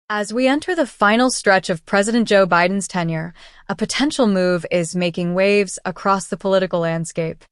As we enter the final stretch of President Joe Biden's tenure, a potential move is making waves across the political landscape.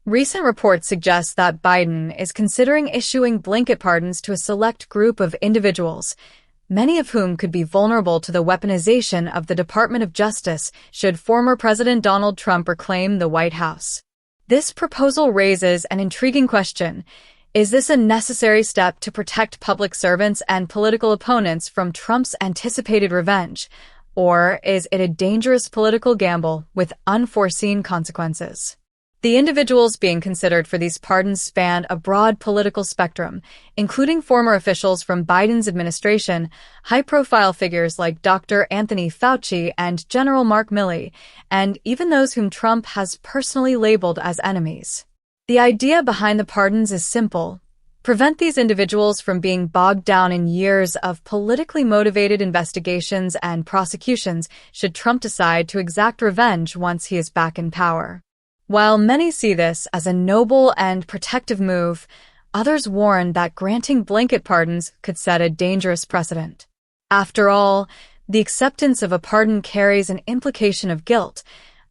Recent reports suggest that Biden is considering issuing blanket pardons to a select group of individuals, many of whom could be vulnerable to the weaponization of the Department of Justice should former President Donald Trump reclaim the White House. This proposal raises an intriguing question. Is this a necessary step to protect public servants and political opponents from Trump's anticipated revenge, or is it a dangerous political gamble with unforeseen consequences? The individuals being considered for these pardons span a broad political spectrum, including former officials from Biden's administration, high-profile figures like Dr. Anthony Fauci and General Mark Milley, and even those whom Trump has personally labeled as enemies. The idea behind the pardons is simple. Prevent these individuals from being bogged down in years of politically motivated investigations and prosecutions should Trump decide to exact revenge once he is back in power. While many see this as a noble and protective move, others warn that granting blanket pardons could set a dangerous precedent. After all, the acceptance of a pardon carries an implication of guilt,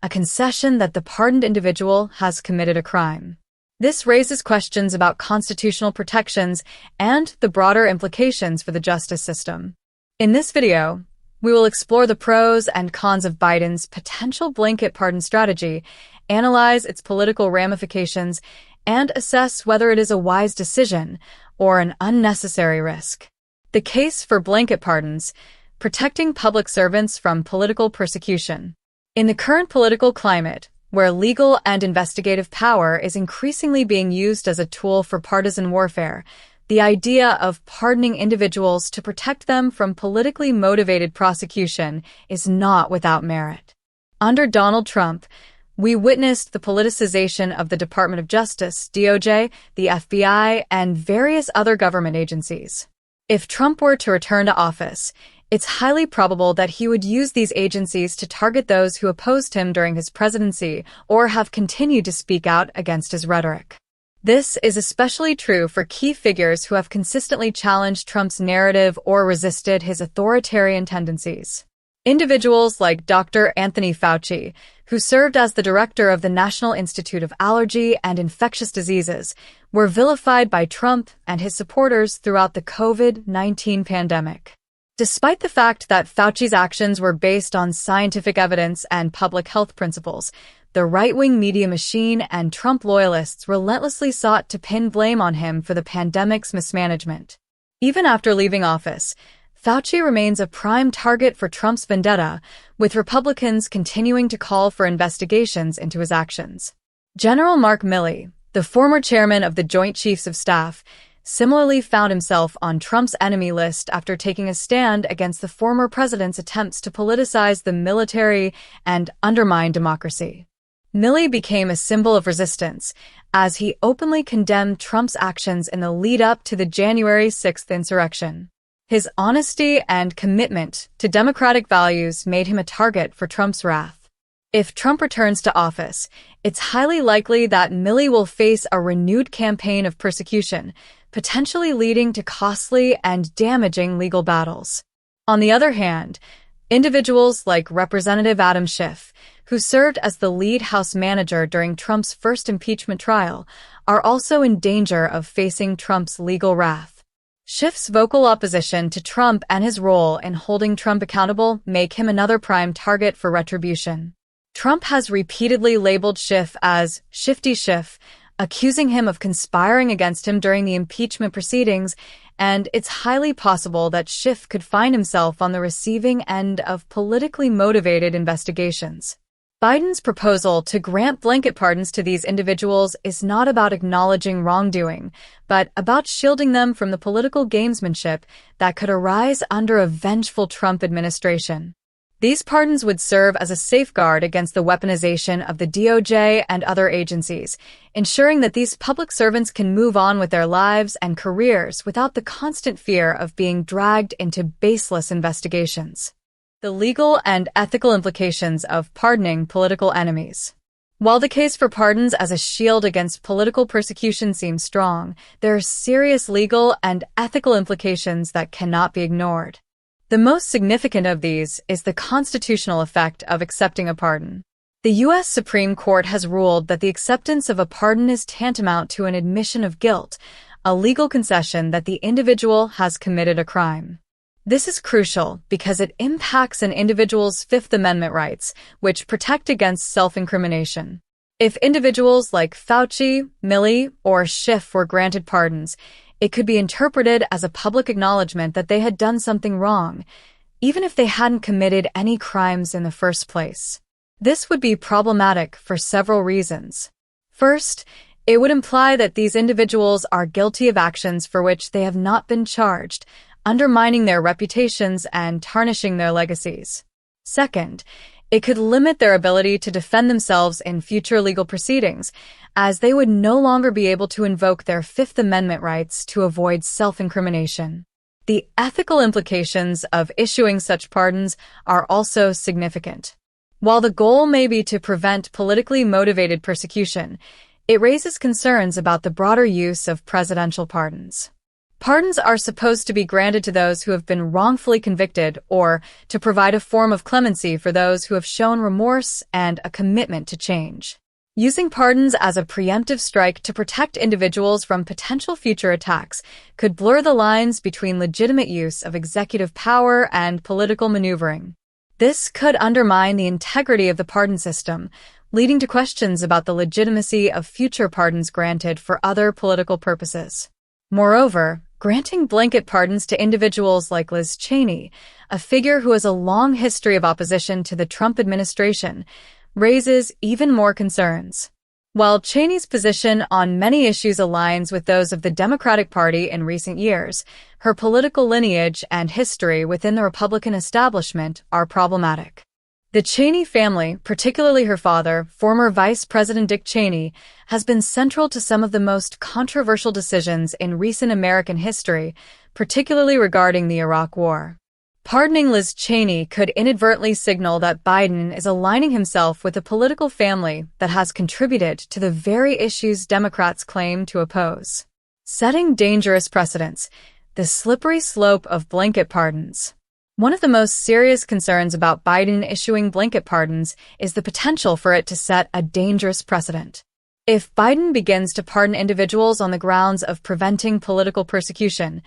a concession that the pardoned individual has committed a crime. This raises questions about constitutional protections and the broader implications for the justice system. In this video, we will explore the pros and cons of Biden's potential blanket pardon strategy, analyze its political ramifications, and assess whether it is a wise decision or an unnecessary risk. The case for blanket pardons: protecting public servants from political persecution. In the current political climate, where legal and investigative power is increasingly being used as a tool for partisan warfare, the idea of pardoning individuals to protect them from politically motivated prosecution is not without merit. Under Donald Trump, we witnessed the politicization of the Department of Justice, DOJ, the FBI, and various other government agencies. If Trump were to return to office, it's highly probable that he would use these agencies to target those who opposed him during his presidency or have continued to speak out against his rhetoric. This is especially true for key figures who have consistently challenged Trump's narrative or resisted his authoritarian tendencies. Individuals like Dr. Anthony Fauci, who served as the director of the National Institute of Allergy and Infectious Diseases, were vilified by Trump and his supporters throughout the COVID-19 pandemic. Despite the fact that Fauci's actions were based on scientific evidence and public health principles, the right-wing media machine and Trump loyalists relentlessly sought to pin blame on him for the pandemic's mismanagement. Even after leaving office, Fauci remains a prime target for Trump's vendetta, with Republicans continuing to call for investigations into his actions. General Mark Milley, the former chairman of the Joint Chiefs of Staff, similarly found himself on Trump's enemy list after taking a stand against the former president's attempts to politicize the military and undermine democracy. Milley became a symbol of resistance as he openly condemned Trump's actions in the lead-up to the January 6th insurrection. His honesty and commitment to democratic values made him a target for Trump's wrath. If Trump returns to office, it's highly likely that Milley will face a renewed campaign of persecution, potentially leading to costly and damaging legal battles. On the other hand, individuals like Representative Adam Schiff, who served as the lead House manager during Trump's first impeachment trial, are also in danger of facing Trump's legal wrath. Schiff's vocal opposition to Trump and his role in holding Trump accountable make him another prime target for retribution. Trump has repeatedly labeled Schiff as Shifty Schiff, accusing him of conspiring against him during the impeachment proceedings, and it's highly possible that Schiff could find himself on the receiving end of politically motivated investigations. Biden's proposal to grant blanket pardons to these individuals is not about acknowledging wrongdoing, but about shielding them from the political gamesmanship that could arise under a vengeful Trump administration. These pardons would serve as a safeguard against the weaponization of the DOJ and other agencies, ensuring that these public servants can move on with their lives and careers without the constant fear of being dragged into baseless investigations. The legal and ethical implications of pardoning political enemies. While the case for pardons as a shield against political persecution seems strong, there are serious legal and ethical implications that cannot be ignored. The most significant of these is the constitutional effect of accepting a pardon. The U.S. Supreme Court has ruled that the acceptance of a pardon is tantamount to an admission of guilt, a legal concession that the individual has committed a crime. This is crucial because it impacts an individual's Fifth Amendment rights, which protect against self-incrimination. If individuals like Fauci, Milley, or Schiff were granted pardons, it could be interpreted as a public acknowledgement that they had done something wrong, even if they hadn't committed any crimes in the first place. This would be problematic for several reasons. First, it would imply that these individuals are guilty of actions for which they have not been charged, undermining their reputations and tarnishing their legacies. Second, it could limit their ability to defend themselves in future legal proceedings, as they would no longer be able to invoke their Fifth Amendment rights to avoid self-incrimination. The ethical implications of issuing such pardons are also significant. While the goal may be to prevent politically motivated persecution, it raises concerns about the broader use of presidential pardons. Pardons are supposed to be granted to those who have been wrongfully convicted or to provide a form of clemency for those who have shown remorse and a commitment to change. Using pardons as a preemptive strike to protect individuals from potential future attacks could blur the lines between legitimate use of executive power and political maneuvering. This could undermine the integrity of the pardon system, leading to questions about the legitimacy of future pardons granted for other political purposes. Moreover, granting blanket pardons to individuals like Liz Cheney, a figure who has a long history of opposition to the Trump administration, raises even more concerns. While Cheney's position on many issues aligns with those of the Democratic Party in recent years, her political lineage and history within the Republican establishment are problematic. The Cheney family, particularly her father, former Vice President Dick Cheney, has been central to some of the most controversial decisions in recent American history, particularly regarding the Iraq War. Pardoning Liz Cheney could inadvertently signal that Biden is aligning himself with a political family that has contributed to the very issues Democrats claim to oppose. Setting dangerous precedents, the slippery slope of blanket pardons. One of the most serious concerns about Biden issuing blanket pardons is the potential for it to set a dangerous precedent. If Biden begins to pardon individuals on the grounds of preventing political persecution,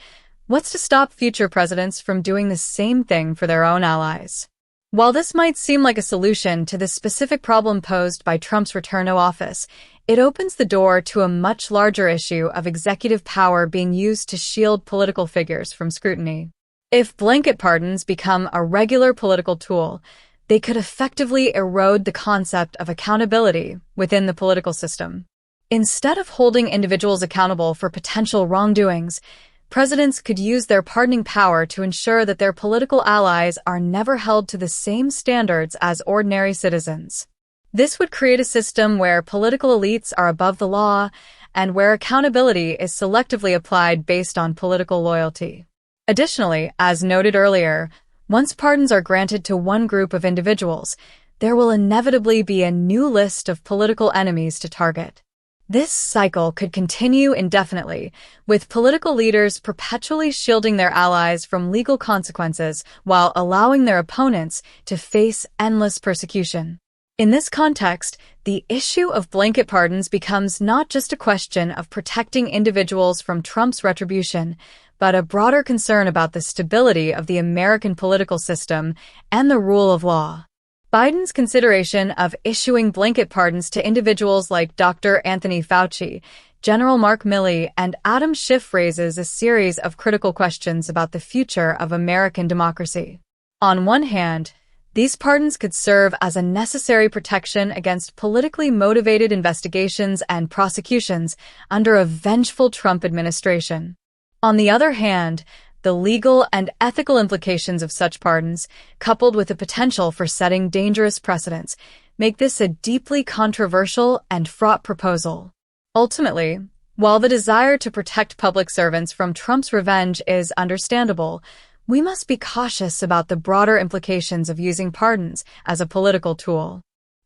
what's to stop future presidents from doing the same thing for their own allies? While this might seem like a solution to the specific problem posed by Trump's return to office, it opens the door to a much larger issue of executive power being used to shield political figures from scrutiny. If blanket pardons become a regular political tool, they could effectively erode the concept of accountability within the political system. Instead of holding individuals accountable for potential wrongdoings, presidents could use their pardoning power to ensure that their political allies are never held to the same standards as ordinary citizens. This would create a system where political elites are above the law and where accountability is selectively applied based on political loyalty. Additionally, as noted earlier, once pardons are granted to one group of individuals, there will inevitably be a new list of political enemies to target. This cycle could continue indefinitely, with political leaders perpetually shielding their allies from legal consequences while allowing their opponents to face endless persecution. In this context, the issue of blanket pardons becomes not just a question of protecting individuals from Trump's retribution, but a broader concern about the stability of the American political system and the rule of law. Biden's consideration of issuing blanket pardons to individuals like Dr. Anthony Fauci, General Mark Milley, and Adam Schiff raises a series of critical questions about the future of American democracy. On one hand, these pardons could serve as a necessary protection against politically motivated investigations and prosecutions under a vengeful Trump administration. On the other hand, the legal and ethical implications of such pardons, coupled with the potential for setting dangerous precedents, make this a deeply controversial and fraught proposal. Ultimately, while the desire to protect public servants from Trump's revenge is understandable, we must be cautious about the broader implications of using pardons as a political tool.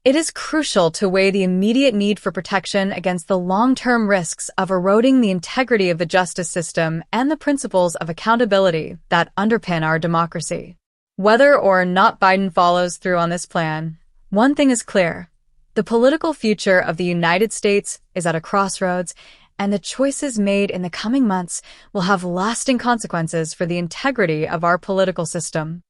It is crucial to weigh the immediate need for protection against the long-term risks of eroding the integrity of the justice system and the principles of accountability that underpin our democracy. Whether or not Biden follows through on this plan, one thing is clear. The political future of the United States is at a crossroads, and the choices made in the coming months will have lasting consequences for the integrity of our political system.